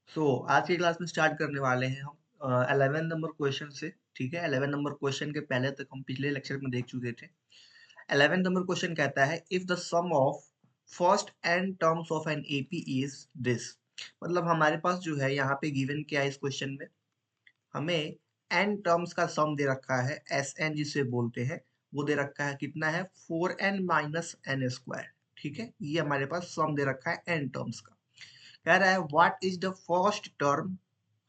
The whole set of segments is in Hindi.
आज की क्लास में स्टार्ट करने वाले हैं हम 11 नंबर क्वेश्चन से। ठीक है, 11 नंबर क्वेश्चन के पहले तक हम पिछले लेक्चर में देख चुके थे। 11 नंबर क्वेश्चन कहता है if the sum of first n terms of an AP is this. मतलब हमारे पास जो है यहाँ पे गिवन क्या है इस क्वेश्चन में, हमें एन टर्म्स का सम दे रखा है, एस एन जिसे बोलते हैं। वो दे रखा है कितना है, 4n माइनस एन स्क्वायर। ठीक है, ये हमारे पास सम दे रखा है एन टर्म्स का। कह रहा है what is the first term,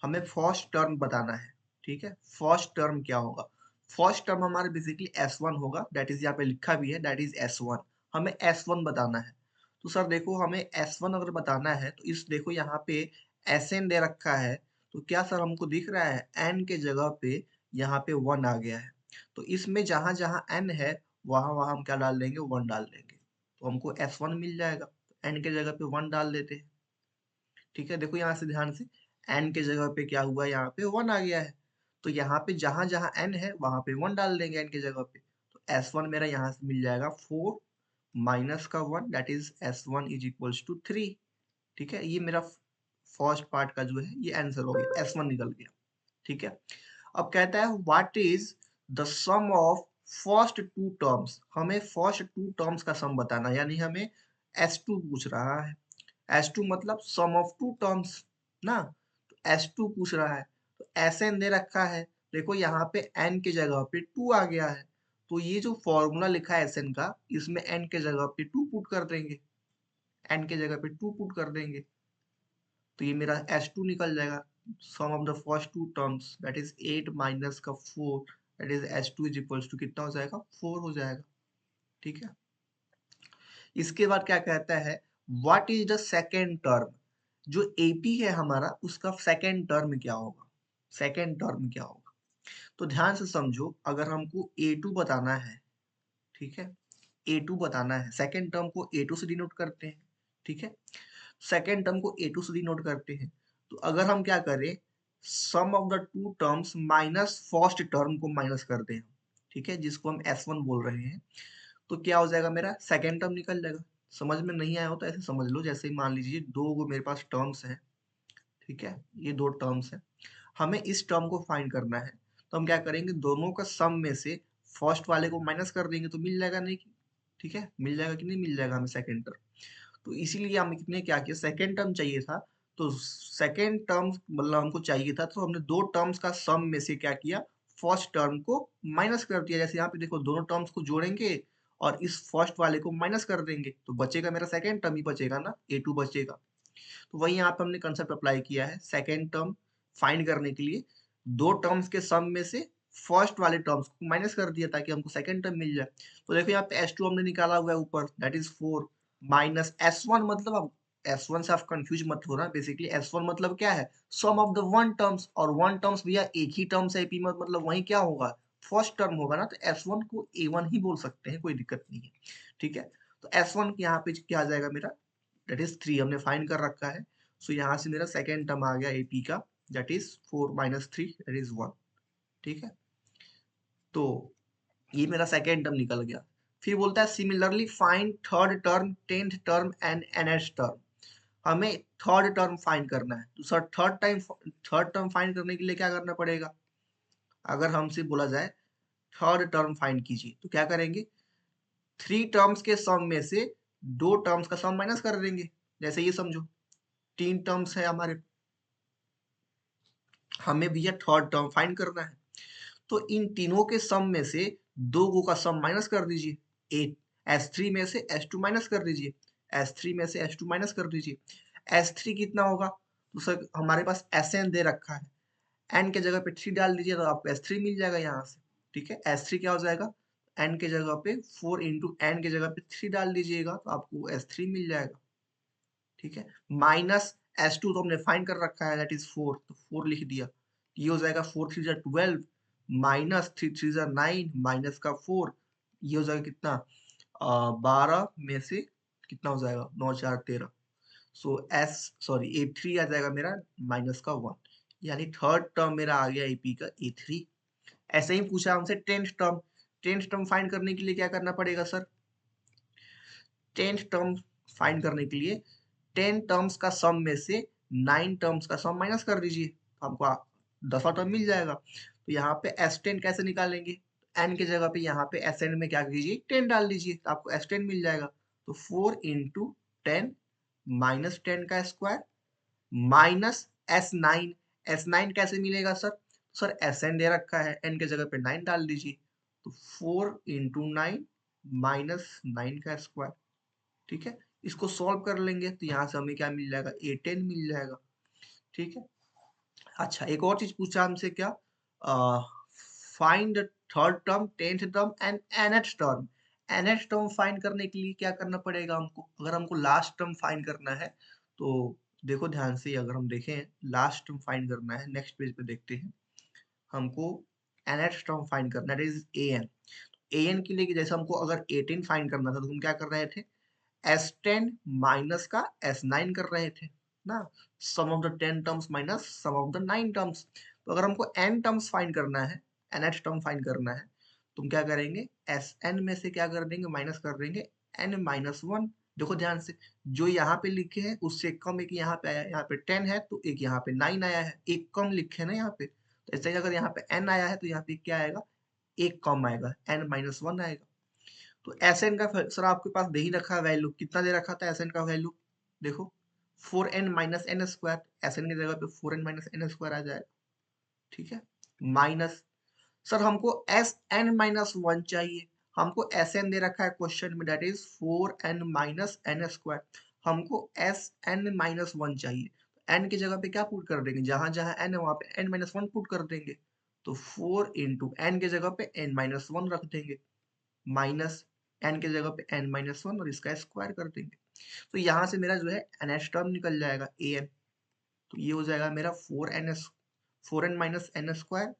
हमें फर्स्ट टर्म बताना है। ठीक है, फर्स्ट टर्म क्या होगा, फर्स्ट टर्म हमारा बेसिकली S1 होगा, दैट इज यहाँ पे लिखा भी है, दैट इज S1। हमें S1 बताना है। तो सर देखो, हमें S1 अगर बताना है तो इस देखो यहाँ पे Sn दे रखा है। तो क्या सर हमको दिख रहा है n के जगह पे यहाँ पे 1 आ गया है। तो इसमें जहां जहां n है वहां वहां हम क्या डाल देंगे, 1 डाल देंगे। तो हमको S1 मिल जाएगा। n के जगह पे 1 डाल देते हैं। ठीक है, देखो यहाँ से ध्यान से, n के जगह पे क्या हुआ, यहाँ पे 1 आ गया है। तो यहाँ पे जहां जहां n है वहां पे 1 डाल देंगे n के जगह पे। तो S1 मेरा यहाँ से मिल जाएगा 4 माइनस का 1, that is S1 is equals to 3। ठीक है, ये मेरा फर्स्ट पार्ट का जो है ये आंसर हो गया, S1 निकल गया। ठीक है, अब कहता है what is the sum of first two terms. हमें फर्स्ट टू टर्म्स का सम बताना है, यानी हमें S2 पूछ रहा है। S2 मतलब सम ऑफ टू टर्म्स ना। तो S2 पूछ रहा है, तो Sn दे रखा है। देखो यहाँ पे n के जगह पे 2 आ गया है। तो ये जो फॉर्मूला लिखा है Sn का, इसमें n के जगह पे 2 पुट कर देंगे, n के जगह पे 2 पुट कर देंगे। तो ये मेरा S2 निकल जाएगा। Sum of the first two terms that is 8 minus का 4, that is S2 is equals to कितना हो जाएगा, 4 हो जाएगा। ठीक है, इसके बाद क्या कहता है what is the second term. जो एपी है हमारा उसका सेकेंड टर्म क्या होगा, सेकेंड टर्म क्या होगा। तो ध्यान से समझो, अगर हमको A2 बताना है, ठीक है, A2 बताना है, सेकेंड टर्म को A2 से डिनोट करते हैं। ठीक है, सेकेंड टर्म को A2 से डिनोट करते हैं। तो अगर हम क्या करें, sum of the two terms minus first term को माइनस कर दें, ठीक है, जिसको हम S1 बोल रहे हैं, तो क्या हो जाएगा, मेरा सेकेंड टर्म निकल जाएगा। समझ में नहीं आया हो तो ऐसे समझ लो, जैसे मान लीजिए दो गो मेरे पास टर्म्स हैं। ठीक है, ये दो टर्म्स हैं, हमें इस टर्म को फाइंड करना है। तो हम क्या करेंगे, दोनों का सम में से फर्स्ट वाले को माइनस कर देंगे तो मिल जाएगा, नहीं कि ठीक है, मिल जाएगा कि नहीं मिल जाएगा हमें सेकेंड टर्म। तो इसीलिए हमने क्या किया, सेकेंड टर्म चाहिए था। तो सेकेंड टर्म मतलब हमको चाहिए था, तो हमने दो टर्म्स का सम में से क्या किया, फर्स्ट टर्म को माइनस कर दिया। जैसे यहाँ पे देखो, दोनों टर्म्स को जोड़ेंगे और इस फर्स्ट वाले को माइनस कर देंगे, तो बचेगा मेरा सेकेंड टर्म ही बचेगा ना, A2 बचेगा। तो वही यहाँ पे हमने कंसेप्ट अप्लाई किया है, सेकेंड टर्म फाइंड करने के लिए दो टर्म्स के सम में से फर्स्ट वाले टर्म्स को माइनस कर दिया ताकि हमको सेकेंड टर्म मिल जाए। तो देखो यहाँ पे S2 हमने निकाला हुआ है ऊपर, दैट इज 4 माइनस S1, मतलब अब S1 से आप कंफ्यूज मत हो रहा, बेसिकली S1 मतलब क्या है, सम ऑफ द वन टर्म्स, और वन टर्म्स भैया एक ही टर्म्स है एपी में, मतलब वही क्या होगा, फर्स्ट टर्म होगा ना। तो S1 को A1 ही बोल सकते हैं, कोई दिक्कत नहीं है। ठीक है, तो S1 यहाँ पे क्या आ जाएगा मेरा, दैट इज 3 हमने फाइंड कर रखा है। सो यहाँ से मेरा सेकेंड टर्म आ गया एपी का, that is 4 minus 3, that is 1। ठीक है, तो ये मेरा सेकेंड टर्म निकल गया। फिर बोलता है similarly find third term, tenth term and nth term. हमें थर्ड टर्म फाइंड करना है। तो सर थर्ड टर्म फाइंड करने के लिए क्या करना पड़ेगा, अगर हमसे बोला जाए थर्ड टर्म फाइंड कीजिए तो क्या करेंगे, थ्री टर्म्स के सम में से दो टर्म्स का सम माइनस कर देंगे। जैसे ये समझो, तीन टर्म्स है हमारे, हमें भैया थर्ड टर्म फाइंड करना है। तो इन तीनों के सम में से दो गो का सम माइनस कर दीजिए। एट S3 में से S2 माइनस कर दीजिए, S3 में से S2 माइनस कर दीजिए। S3 कितना होगा, तो सर हमारे पास Sn दे रखा है, n के जगह पे 3 डाल दीजिए तो आपको S3 मिल जाएगा यहाँ से। ठीक है, S3 क्या हो जाएगा, n के जगह पे 4 इंटू n के जगह पे 3 डाल दीजिएगा तो आपको S3 मिल जाएगा। ठीक है, माइनस S2 तो हमने फाइंड कर रखा है, दैट इज 4, तो 4 लिख दिया। ये हो जाएगा 4 3 12, माइनस 3 3 9, माइनस का 4, ये हो जाएगा कितना, 12 में से कितना हो जाएगा, 9 4 13। सो A3 आ जाएगा मेरा माइनस का 1, यानी थर्ड टर्म मेरा आ गया एपी का A3। ऐसे ही पूछा हमसे tenth term, tenth term find करने के लिए क्या करना पड़ेगा सर, टेंथ टर्म फाइंड करने के लिए 10 टर्म्स का सम में से 9 टर्म्स का सम माइनस कर दीजिए, तो हमको 10वां टर्म मिल जाएगा। तो यहाँ पे S10 कैसे निकालेंगे? n की जगह पे यहाँ पे Sn में क्या कीजिए, 10 डाल दीजिए, तो आपको S10 मिल जाएगा। तो 4 इंटू 10 माइनस 10 का स्क्वायर माइनस S9। S9 कैसे मिलेगा सर? सर Sn दे रखा है, n के जगह पे 9 डाल दीजिए, तो 4 इंटू 9 माइनस 9 का स्क्वायर। ठीक है, इसको सॉल्व कर लेंगे तो यहाँ से हमें क्या मिल जाएगा, A10 मिल जाएगा। ठीक है, अच्छा एक और चीज पूछा हमसे, क्या? Find third term, 10th term and nth term. nth term find करने के लिए क्या करना पड़ेगा हमको? अगर हमको लास्ट टर्म फाइंड करना है तो देखो ध्यान से, अगर हम देखें लास्ट टर्म फाइंड करना है, नेक्स्ट पेज पे देखते हैं, हमको nth टर्म फाइंड करना है, इज an। an के लिए कि जैसे हमको अगर 18 फाइंड करना था तो हम क्या कर रहे थे, S10 माइनस का S9 कर रहे थे ना, sum of the 10 terms minus sum of the 9 terms. तो अगर हमको n टर्म्स फाइंड करना है, nth टर्म फाइंड करना है, तुम क्या करेंगे, Sn में से क्या कर देंगे, माइनस कर देंगे n माइनस 1। देखो ध्यान से, जो यहाँ पे लिखे हैं उससे कम एक यहाँ पे आया है, यहाँ पे 10 है तो एक यहाँ पे 9 आया है, एक कम लिखे है ना यहाँ पे, तो ऐसे ही अगर यहाँ पे n आया है तो यहाँ पे क्या आएगा, एक कम आएगा, n माइनस 1 आएगा। तो Sn का सर आपके पास दे ही रखा है वैल्यू, कितना दे रखा था Sn का वैल्यू, देखो 4n minus n square, Sn की जगह पे 4n माइनस एन स्क्वायर आ जाएगा। ठीक है, माइनस, सर हमको Sn माइनस 1 चाहिए, हमको Sn दे रखा है क्वेश्चन में, that is 4n minus n square, हमको Sn माइनस 1 चाहिए। n की जगह पे क्या पुट कर देंगे, जहां जहां n है वहां पे n माइनस 1 पुट कर देंगे, तो 4 इंटू n की जगह पे n माइनस 1 रख देंगे, माइनस n की जगह पे n माइनस 1 और इसका स्क्वायर कर देंगे, तो यहाँ से मेरा जो है nth टर्म निकल जाएगा an। तो ये हो जाएगा मेरा 4n minus n square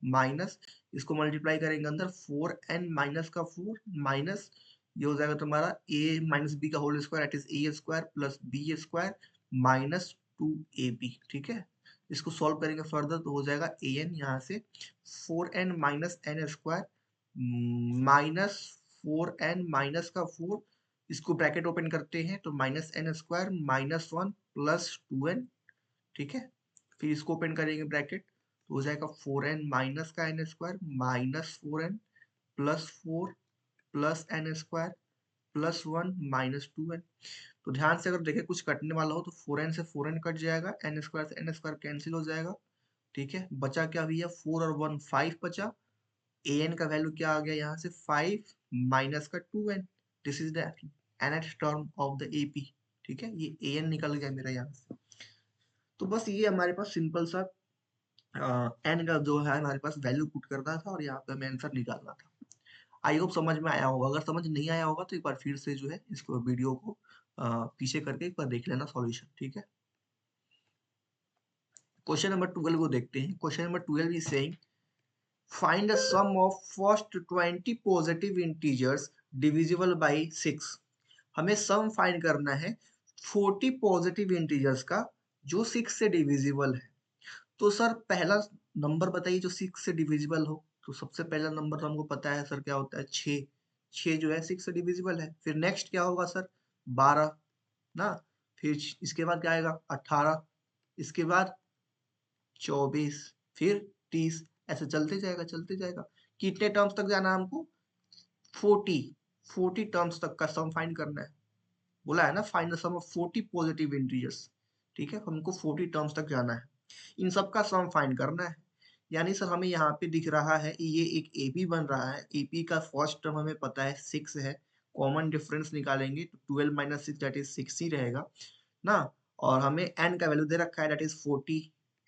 minus, इसको मल्टीप्लाई करेंगे अंदर, 4n माइनस का 4 माइनस, ये हो जाएगा तुम्हारा a माइनस बी का whole square, that is a square plus b square minus 2ab। ठीक है, इसको सॉल्व करेंगे फर्दर तो हो जाएगा an, यहाँ से 4n minus n square minus 4n minus का 4, इसको ब्रैकेट ओपन करते हैं तो minus n square minus 1 plus 2n। ठीक है, फिर इसको ओपन करेंगे ब्रैकेट तो हो जाएगा 4n माइनस का n square minus 4n plus 4 plus n square plus 1 minus 2n। तो ध्यान से अगर देखें कुछ कटने वाला हो तो 4n से 4n कट जाएगा, एन स्क्वायर से एन स्क्वायर कैंसिल हो जाएगा। ठीक है, बचा क्या भैया, 4 और 1 5 बचा, an का वैल्यू क्या आ गया यहाँ से, 5 माइनस का 2n, this is the nth term of the AP। ठीक है, ये an निकल गया मेरा यहाँ से। तो बस ये हमारे पास सिंपल सा n का जो है हमारे पास वैल्यू पुट करना था और यहाँ पे हमें आंसर निकालना था। आई होप समझ में आया होगा, अगर समझ नहीं आया होगा तो एक बार फिर से जो है इसको वीडियो को पीछे करके एक बार देख लेना सॉल्यूशन। ठीक है, क्वेश्चन नंबर 12 को देखते हैं। Question number 12 is saying find the sum of first 20 positive integers divisible by 6। हमें सम फाइंड करना है 40 पॉजिटिव इंटीजर्स का जो 6 से डिविजिबल है। तो सर पहला नंबर बताइए जो 6 से डिविजिबल हो। तो सबसे पहला नंबर तो हमको पता है सर क्या होता है, 6। 6 जो है 6 से डिविजिबल है। फिर नेक्स्ट क्या होगा सर, 12 ना, फिर इसके बाद क्या आएगा 18, इसके बाद 24, फिर 30, ऐसे चलते जाएगा चलते जाएगा। कितने टर्म्स तक जाना है हमको, 40। 40 टर्म्स तक का सम फाइंड करना है। बोला है ना find the sum of 40 positive integers. ठीक है, हमको 40 टर्म्स तक जाना है, इन सब का सम फाइंड करना है। यानी सर हमें यहाँ पे दिख रहा है ये एक एपी बन रहा है, एपी का फर्स्ट टर्म हमें पता है 6 है, कॉमन डिफरेंस निकालेंगे तो 12 माइनस 6 दैट इज 6 ही रहेगा ना, और हमें n का वैल्यू दे रखा है दैट इज 40,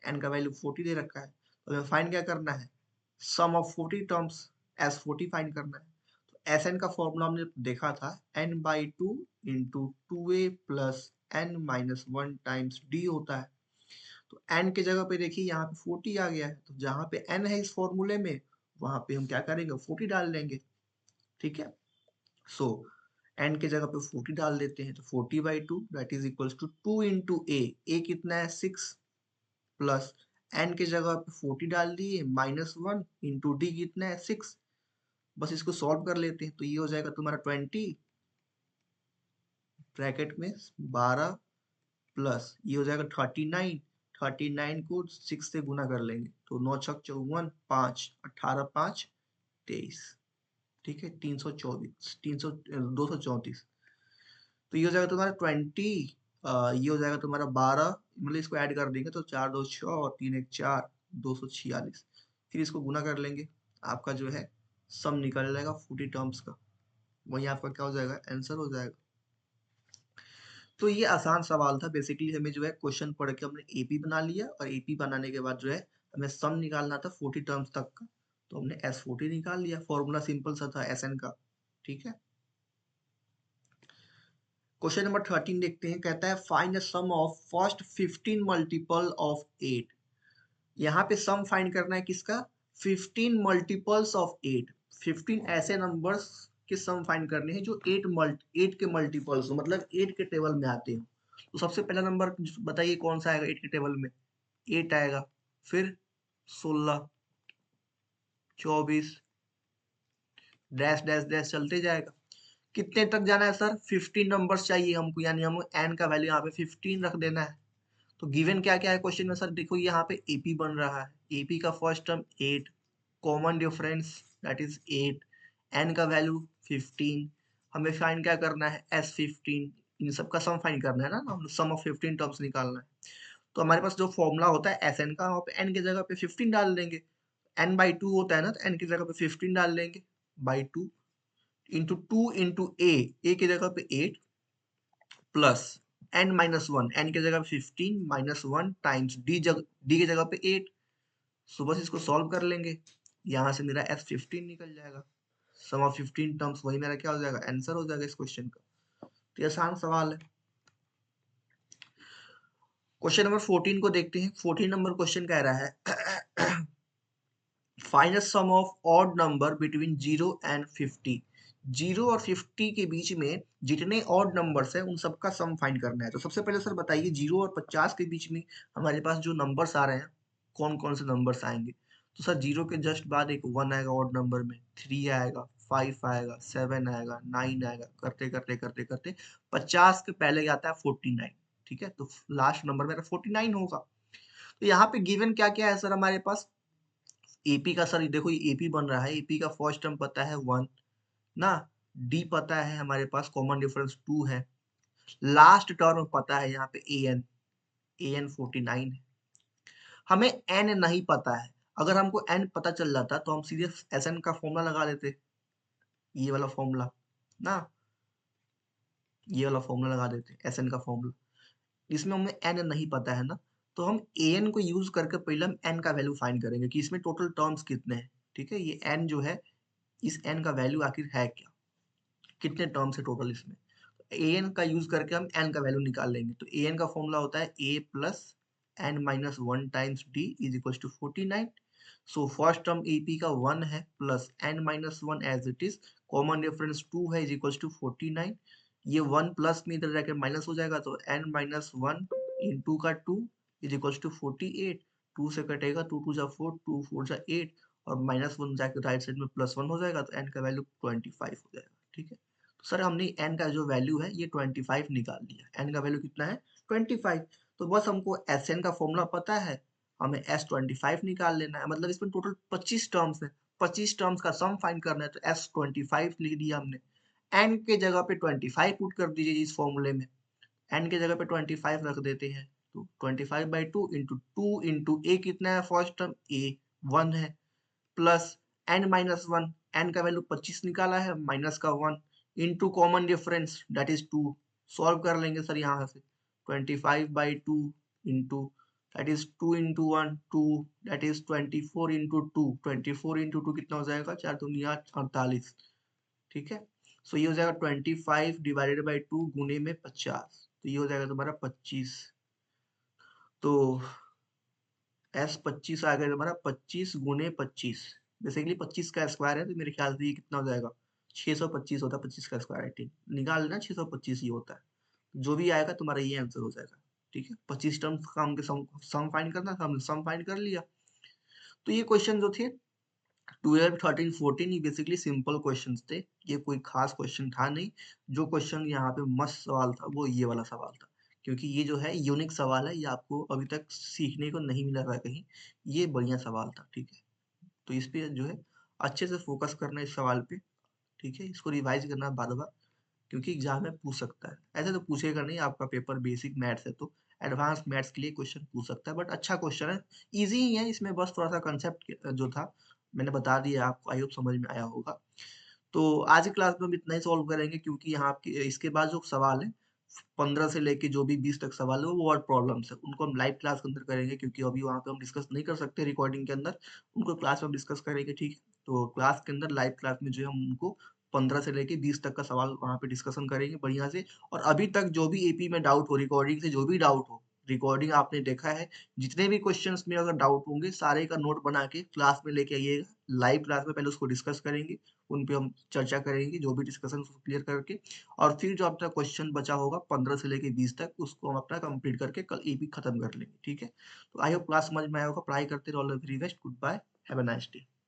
n का वैल्यू 40 दे रखा है, तो हमें फाइंड क्या करना है, सम ऑफ 40 टर्म्स एस 40 फाइंड करना है। एस एन का फॉर्मूला हमने देखा था n by 2 into 2a plus n minus 1 times d होता है। तो n की जगह पे देखिए यहाँ पे 40 आ गया है, तो जहाँ पे n है इस फॉर्मूले में वहां पे हम क्या करेंगे 40 डाल देंगे। ठीक है, सो n की जगह पे 40 डाल देते हैं तो 40 by 2 that is equals to 2 into a कितना है 6 प्लस n की जगह पे 40 डाल दिए माइनस 1 इंटू डी कितना है 6। बस इसको सॉल्व कर लेते हैं तो ये हो जाएगा तुम्हारा 20 ब्रैकेट में 12 प्लस ये हो जाएगा 39, 39 को 6 से गुना कर लेंगे तो 9 छक 54, 5 18 5 23, ठीक है 324 300 234। तो ये हो जाएगा तुम्हारा 20, ये हो जाएगा तुम्हारा 12, मतलब इसको ऐड कर देंगे तो 4 2 6 और 3 1 4, 246। फिर इसको गुना कर लेंगे, आपका जो है सम निकल जाएगा 40 टर्म्स का, वही आपका क्या हो जाएगा आंसर हो जाएगा। तो ये आसान सवाल था, बेसिकली हमें जो है क्वेश्चन पढ़ के हमने एपी बना लिया और एपी बनाने के बाद जो है हमें सम निकालना था 40 टर्म्स तक का, तो हमने S40 निकाल लिया, फॉर्मूला सिंपल सा था SN का, ठीक है। क्वेश्चन नंबर 13 देखते हैं, कहता है find the sum of first 15 multiple of 8। यहाँ पे सम फाइंड करना है किसका, 15 मल्टीपल्स ऑफ 8, 15 ऐसे नंबर्स के सम फाइंड करने हैं जो 8 के मल्टीपल्स हो, मतलब 8 के टेबल में आते हो। तो सबसे पहला नंबर बताइए कौन सा आएगा 8 के टेबल में, 8 आएगा, फिर 16 24 डैश डैश डैश चलते जाएगा। कितने तक जाना है सर, 15 नंबर्स चाहिए हमको, यानी हम एन का वैल्यू यहाँ पे 15 रख देना है। तो गिवन क्या क्या है क्वेश्चन में सर, देखो यहाँ पे एपी बन रहा है, एपी का first term 8, common difference that is 8, n का वैल्यू 15, हमें फाइंड क्या करना है S15, इन सब का सम फाइंड करना है ना, सम ऑफ 15 टर्म्स निकालना है। तो हमारे पास जो फॉर्मूला होता है एस एन का, वहाँ पे एन की जगह पे 15 डाल देंगे, एन बाई 2 होता है ना, तो एन की जगह पे 15 डाल देंगे बाई 2 इंटू 2 इंटू ए की जगह पे 8 plus n minus one, n की जगह पे 15 माइनस वन टाइम्स डी की जगह पे 8। सो बस इसको सॉल्व कर लेंगे, यहाँ से मेरा S15 निकल जाएगा, सम ऑफ 15 टर्म्स, वही मेरा क्या हो जाएगा आंसर हो जाएगा इस क्वेश्चन का। तो ये आसान सवाल है। क्वेश्चन नंबर 14 को देखते हैं, 14 नंबर क्वेश्चन कह रहा है find the sum of odd number between 0 and 50। 0 और 50 के बीच में जितने ऑड नंबर्स हैं उन सबका सम फाइंड करना है। तो सबसे पहले सर बताइए 0 और 50 के बीच में हमारे पास जो नंबर्स आ रहे हैं कौन कौन से नंबर्स आएंगे। तो सर 0 के जस्ट बाद एक 1 आएगा ऑड नंबर में, 3 आएगा, 5 आएगा, 7 आएगा, 9 आएगा, करते करते करते करते 50 के पहले आता है 49, ठीक है। तो लास्ट नंबर मेरा 49 होगा। तो यहाँ पे गिवन क्या क्या है सर हमारे पास, एपी का सर देखो ये एपी बन रहा है, एपी का फर्स्ट टर्म पता है 1 ना, डी पता है हमारे पास कॉमन डिफरेंस 2 है, लास्ट टर्म पता है यहाँ पे एन, एन 49 है, हमें एन नहीं पता है। अगर हमको एन पता चल जाता तो हम सीधे एस एन का फॉर्मूला लगा देते, ये वाला फॉर्मूला ना, ये वाला फॉर्मूला लगा देते एस एन का फॉर्मूला। इसमें हमें एन नहीं पता है ना, तो हम ए एन को यूज करके पहले हम एन का वैल्यू फाइंड करेंगे कि इसमें टोटल टर्म्स कितने हैं, ठीक है। ये एन जो है, इस एन का वैल्यू आखिर है क्या, कितने टर्म्स है टोटल इसमें। ए एन का यूज करके हम एन का वैल्यू निकाल लेंगे। तो ए एन का फॉर्मूला होता है a plus n minus one times d is equal to 49। So first term AP का 1 है plus n minus one as it is, common difference 2 है इज इक्वल टू 49। ये 1 प्लस में इधर जाके माइनस हो जाएगा तो एन माइनस वन इंटू का 2 इज इक्वल टू 48। 2 से कटेगा, 2 टू जा 4, 2 4 जा 8 और माइनस वन जाके राइट साइड में प्लस 1 हो जाएगा, तो एन का वैल्यू 25 हो जाएगा, ठीक है। तो सर हमने एन का जो वैल्यू है ये 25 निकाल लिया, एन का वैल्यू कितना है 25। तो बस हमको एस एन का फॉर्मूला पता है, हमें S25 निकाल लेना है, मतलब इसमें टोटल 25 टर्म्स है, 25 टर्म्स का सम फाइंड करना है, तो S25 लिख दिया हमने। एन के जगह पे 25 पुट कर दीजिए इस फॉर्मूले में, एन के जगह पे 25 रख देते हैं, तो 25/2 इंटू 2 इंटू ए कितना है फर्स्ट टर्म ए 1 है, plus n minus one, n का वैल्यू 25 निकाला है माइनस का 1 into common difference that is 2, solve कर लेंगे सर यहाँ से 25/2 into that is 2 into one 2 that is 24 into 2, 24 into 2 कितना हो जाएगा 4 दूनी 8 48, ठीक है। सो ये हो जाएगा 25 डिवाइडेड बाई 2 गुने में 50, तो ये हो जाएगा तुम्हारा 25। तो S25 आ गया तुम्हारा 25 गुने 25, बेसिकली 25 का स्क्वायर है तो मेरे ख्याल से ये कितना हो जाएगा 625 होता है, 25 का स्क्वायर आई थिंक निकाल लेना 625 ही होता है। जो भी आएगा तुम्हारा ये आंसर हो जाएगा, ठीक है। 25 टर्म्स का हमके सम फाइंड करना था, हमने सम फाइंड कर लिया। तो ये क्वेश्चन जो थे 12 13 14 ये बेसिकली सिंपल क्वेश्चंस थे, ये कोई खास क्वेश्चन था नहीं। जो क्वेश्चन यहाँ पे मस्त सवाल था वो ये वाला सवाल था क्योंकि ये जो है यूनिक सवाल है, ये आपको अभी तक सीखने को नहीं मिला था कहीं। ये बढ़िया सवाल था, ठीक है? तो इस पे जो है अच्छे से फोकस करना है इस सवाल पे, ठीक है? इसको रिवाइज़ करना है बार-बार, क्योंकि एग्ज़ाम में पूछ सकता है। ऐसे तो पूछेगा नहीं, आपका पेपर बेसिक मैथ्स है तो एडवांस मैथ्स के लिए क्वेश्चन पूछ सकता है, बट अच्छा क्वेश्चन है, ईज़ी ही है, इसमें बस थोड़ा-सा कांसेप्ट जो था मैंने बता दिया आपको, आई होप समझ में आया होगा। तो आज की क्लास में हम इतना ही सॉल्व करेंगे, क्योंकि यहाँ आपके इसके बाद जो सवाल है 15 से लेके जो भी 20 तक सवाल है वो वर्ड प्रॉब्लम्स है, उनको हम लाइव क्लास के अंदर करेंगे, क्योंकि अभी वहाँ पे हम डिस्कस नहीं कर सकते रिकॉर्डिंग के अंदर, उनको क्लास में हम डिस्कस करेंगे, ठीक है? तो क्लास के अंदर लाइव क्लास में जो है हम उनको 15 से लेके 20 तक का सवाल वहाँ पे डिस्कशन करेंगे बढ़िया से। और अभी तक जो भी एपी में डाउट हो, रिकॉर्डिंग से जो भी डाउट हो, रिकॉर्डिंग आपने देखा है, जितने भी क्वेश्चंस में अगर डाउट होंगे सारे का नोट बना के क्लास में लेके आइएगा। लाइव क्लास में पहले उसको डिस्कस करेंगे, उन पे हम चर्चा करेंगे, जो भी डिस्कशन उसको क्लियर करके, और फिर जो अपना क्वेश्चन बचा होगा 15 से लेके 20 तक, उसको हम अपना कंप्लीट करके कल ईपी खत्म कर लेंगे, ठीक है? तो आई होप क्लास समझ में आया होगा। पढ़ाई करते रहो। All the very best. Goodbye. Have a nice day.